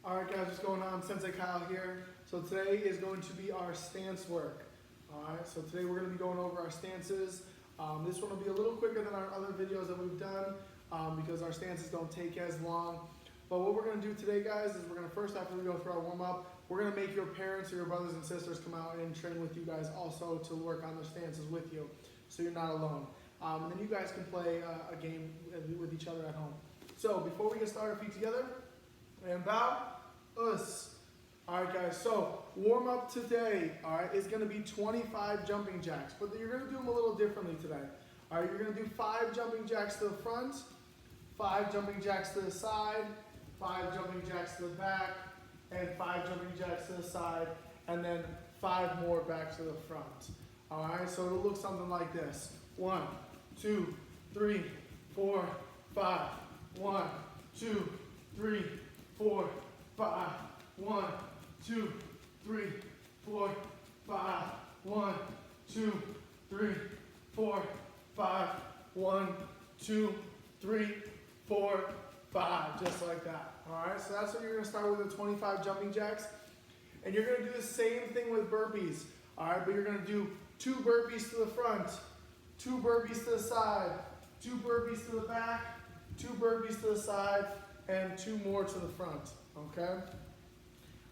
Alright guys, what's going on? Sensei Kyle here. So today is going to be our stance work. Alright, so today we're going to be going over our stances. This one will be a little quicker than our other videos that we've done because our stances don't take as long. But what we're going to do today guys is we're going to first, after we go through our warm-up, we're going to make your parents or your brothers and sisters come out and train with you guys also to work on their stances with you so you're not alone. And then you guys can play a game with each other at home. So before we get started, feet together and bow. Us. Alright guys, so warm up today, alright, is going to be 25 jumping jacks, but you're going to do them a little differently today. Alright, you're going to do 5 jumping jacks to the front, 5 jumping jacks to the side, 5 jumping jacks to the back, and 5 jumping jacks to the side, and then 5 more back to the front. Alright, so it'll look something like this. 1, 2, 3, 4, 5. 1, 2, 3, 4, 5. 1, 2, 3, 4, 5. 1, 2, 3, 4, 5. 1, 2, 3, 4, 5. Just like that. Alright, so that's what you're going to start with the 25 jumping jacks. And you're going to do the same thing with burpees. Alright, but you're going to do 2 burpees to the front, 2 burpees to the side, 2 burpees to the back, 2 burpees to the side, and 2 more to the front. Okay?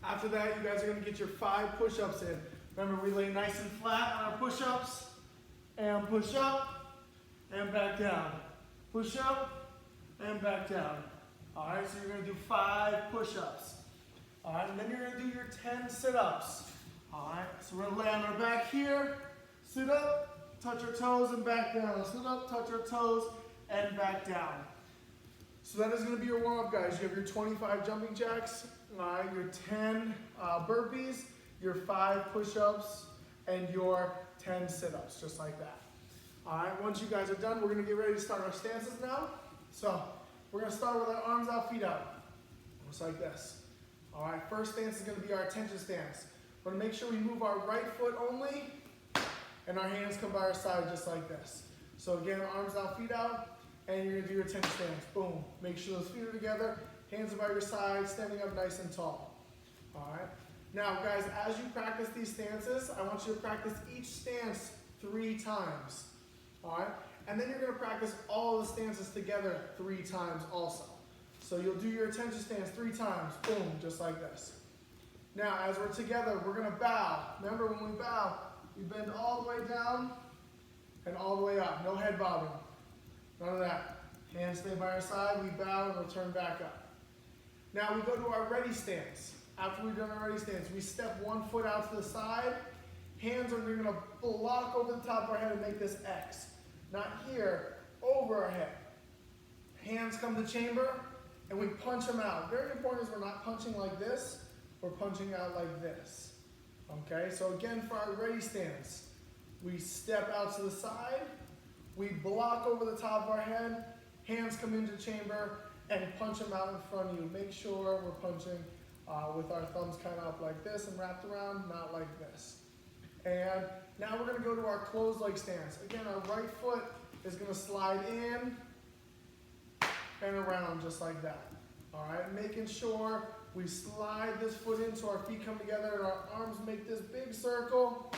After that, you guys are going to get your 5 push-ups in. Remember, we lay nice and flat on our push-ups, and push up, and back down. Push up, and back down. Alright, so you're going to do 5 push-ups. Alright, and then you're going to do your 10 sit-ups. Alright, so we're going to lay on our back here, sit up, touch our toes, and back down. Sit up, touch our toes, and back down. So that is going to be your warm-up, guys. You have your 25 jumping jacks, your 10 burpees, your 5 push-ups, and your 10 sit-ups, just like that. All right, once you guys are done, we're going to get ready to start our stances now. So we're going to start with our arms out, feet out, just like this. All right, first stance is going to be our attention stance. We're going to make sure we move our right foot only, and our hands come by our side just like this. So again, arms out, feet out. And you're going to do your attention stance. Boom. Make sure those feet are together. Hands are by your side, standing up nice and tall. Alright. Now guys, as you practice these stances, I want you to practice each stance 3 times. Alright. And then you're going to practice all the stances together 3 times also. So you'll do your attention stance 3 times. Boom. Just like this. Now as we're together, we're going to bow. Remember when we bow, we bend all the way down and all the way up. No head bobbing. None of that. Hands stay by our side, we bow and we'll turn back up. Now we go to our ready stance. After we've done our ready stance, we step 1 foot out to the side. Hands are, we're going to block over the top of our head and make this X. Not here, over our head. Hands come to chamber and we punch them out. Very important is we're not punching like this, we're punching out like this. Okay, so again for our ready stance, we step out to the side. We block over the top of our head, hands come into chamber, and punch them out in front of you. Make sure we're punching with our thumbs kind of up like this and wrapped around, not like this. And now we're going to go to our closed leg stance. Again, our right foot is going to slide in and around just like that. All right, making sure we slide this foot in so our feet come together and our arms make this big circle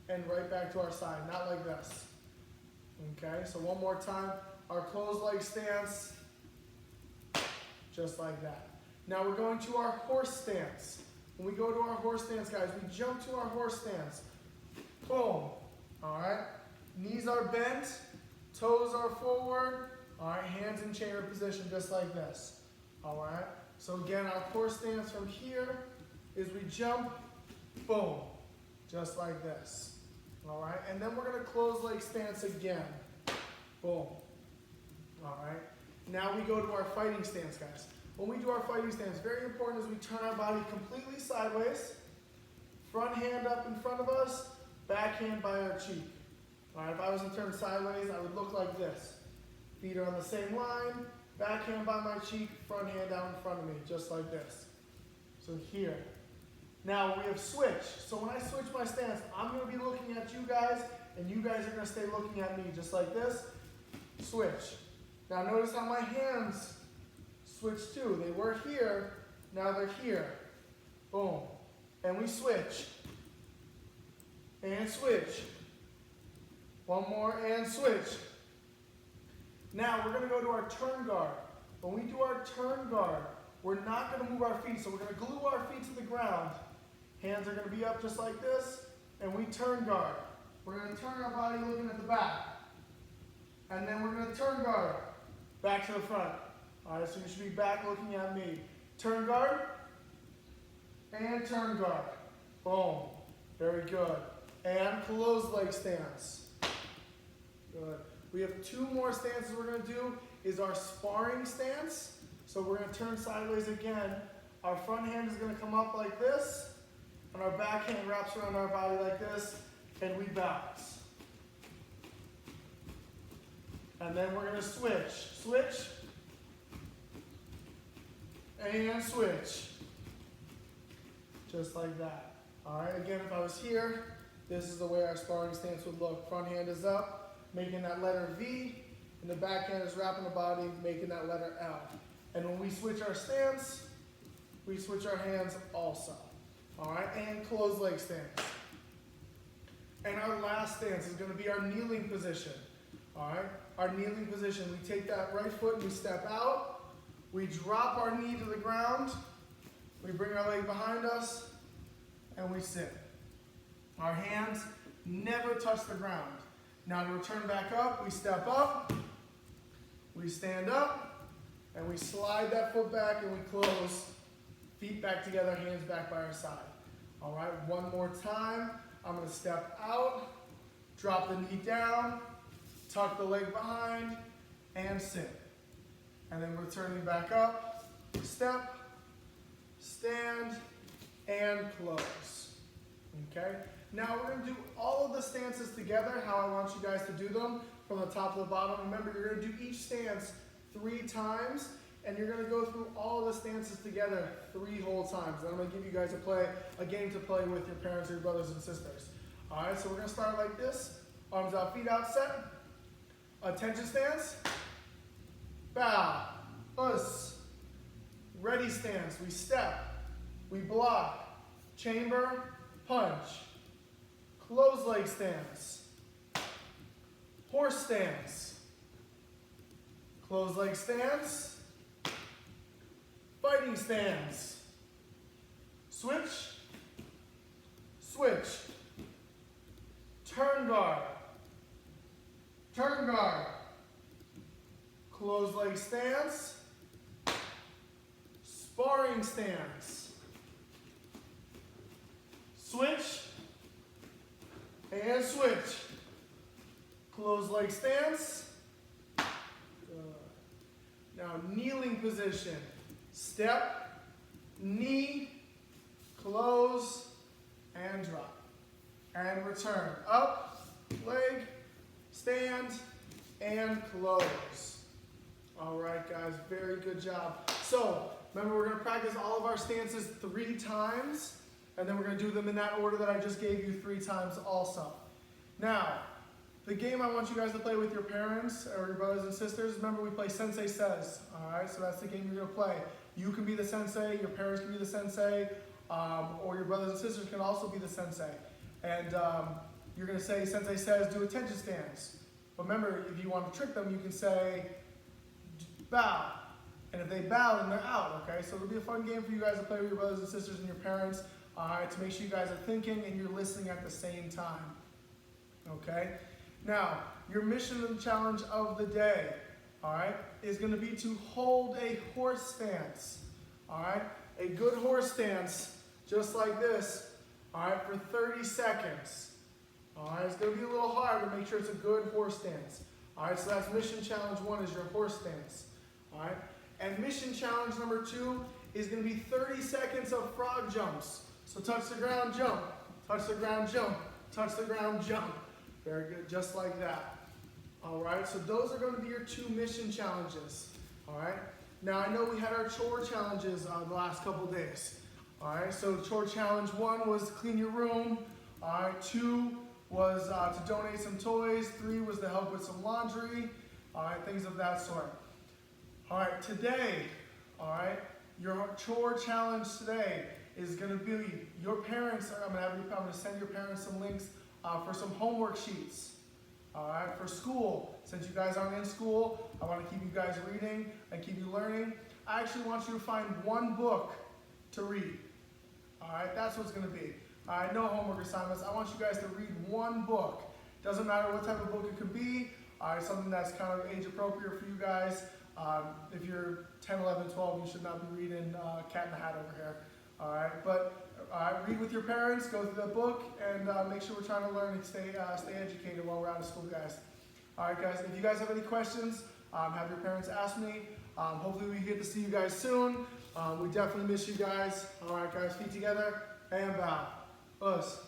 and right back to our side, not like this. Okay, so one more time, our closed leg stance, just like that. Now we're going to our horse stance. When we go to our horse stance, guys, we jump to our horse stance. Boom. All right, knees are bent, toes are forward. All right, hands in chamber position, just like this. All right, so again, our horse stance from here is we jump, boom, just like this. All right, and then we're going to close leg stance again. Boom. All right, now we go to our fighting stance, guys. When we do our fighting stance, very important is we turn our body completely sideways, front hand up in front of us, back hand by our cheek. All right, if I was to turn sideways, I would look like this. Feet are on the same line, back hand by my cheek, front hand down in front of me, just like this. So here. Now we have switch. So when I switch my stance, I'm going to be looking at you guys, and you guys are going to stay looking at me just like this. Switch. Now notice how my hands switch too. They were here, Now they're here. Boom. And we switch. And switch. One more and switch. Now we're going to go to our turn guard. When we do our turn guard, we're not going to move our feet. So we're going to glue our feet to the ground. Hands are going to be up just like this. And we turn guard. We're going to turn our body looking at the back. And then we're going to turn guard. Back to the front. All right, so you should be back looking at me. Turn guard. And turn guard. Boom. Very good. And closed leg stance. Good. We have two more stances we're going to do. Is our sparring stance. So we're going to turn sideways again. Our front hand is going to come up like this. And our back hand wraps around our body like this. And we bounce. And then we're going to switch. Switch. And switch. Just like that. All right, again, if I was here, this is the way our sparring stance would look. Front hand is up, making that letter V, and the back hand is wrapping the body, making that letter L. And when we switch our stance, we switch our hands also. All right, and closed leg stance. And our last stance is going to be our kneeling position. All right, our kneeling position, we take that right foot and we step out. We drop our knee to the ground. We bring our leg behind us, and we sit. Our hands never touch the ground. Now to return back up, we step up, we stand up, and we slide that foot back and we close. Feet back together, hands back by our side. All right, one more time. I'm going to step out, drop the knee down, tuck the leg behind, and sit. And then returning back up, step, stand, and close. Okay? Now we're going to do all of the stances together, how I want you guys to do them from the top to the bottom. Remember, you're going to do each stance 3 times, and you're going to go through all of the stances together 3 whole times. Then I'm going to give you guys a game to play with your parents or your brothers and sisters. All right, so we're going to start like this. Arms out, feet out, set. Attention stance. Bow. Us. Ready stance. We step. We block. Chamber. Punch. Closed leg stance. Horse stance. Closed leg stance. Fighting stance. Switch. Switch. Turn guard. Turn guard. Closed leg stance. Sparring stance. Switch. And switch. Closed leg stance. Now kneeling position. Step, knee, close, and drop. And return. Up, leg, stand, and close. All right, guys, very good job. So, remember, we're going to practice all of our stances 3 times, and then we're going to do them in that order that I just gave you 3 times also. Now, the game I want you guys to play with your parents or your brothers and sisters, remember we play Sensei Says, all right? So that's the game you're going to play. You can be the sensei, your parents can be the sensei, or your brothers and sisters can also be the sensei. And you're going to say, Sensei says, do attention stance. But remember, if you want to trick them, you can say, bow. And if they bow, then they're out, okay? So it'll be a fun game for you guys to play with your brothers and sisters and your parents, all right, to make sure you guys are thinking and you're listening at the same time, okay? Now, your mission and challenge of the day, all right, is going to be to hold a horse stance, all right? A good horse stance, just like this, all right, for 30 seconds. All right, it's going to be a little hard to make sure it's a good horse stance. All right, so that's mission challenge 1 is your horse stance. All right, and mission challenge number 2 is going to be 30 seconds of frog jumps. So touch the ground, jump, touch the ground, jump, touch the ground, jump. Very good, just like that. All right, so those are going to be your 2 mission challenges. All right, now I know we had our chore challenges the last couple days. All right, so chore challenge 1 was clean your room. All right, 2 was to donate some toys. 3 was to help with some laundry. All right, things of that sort. All right, today, all right, your chore challenge today is going to be your parents. I'm going to send your parents some links for some homework sheets. All right, for school. Since you guys aren't in school, I want to keep you guys reading and keep you learning. I actually want you to find one book to read. All right, that's what it's going to be. All right, no homework assignments. I want you guys to read one book. Doesn't matter what type of book it could be. All right, something that's kind of age appropriate for you guys. If you're 10, 11, 12, you should not be reading Cat in the Hat over here. All right, but read with your parents, go through the book, and make sure we're trying to learn and stay educated while we're out of school, guys. All right, guys, if you guys have any questions, have your parents ask me. Hopefully we get to see you guys soon. We definitely miss you guys. All right, guys, feet together and bow. Us.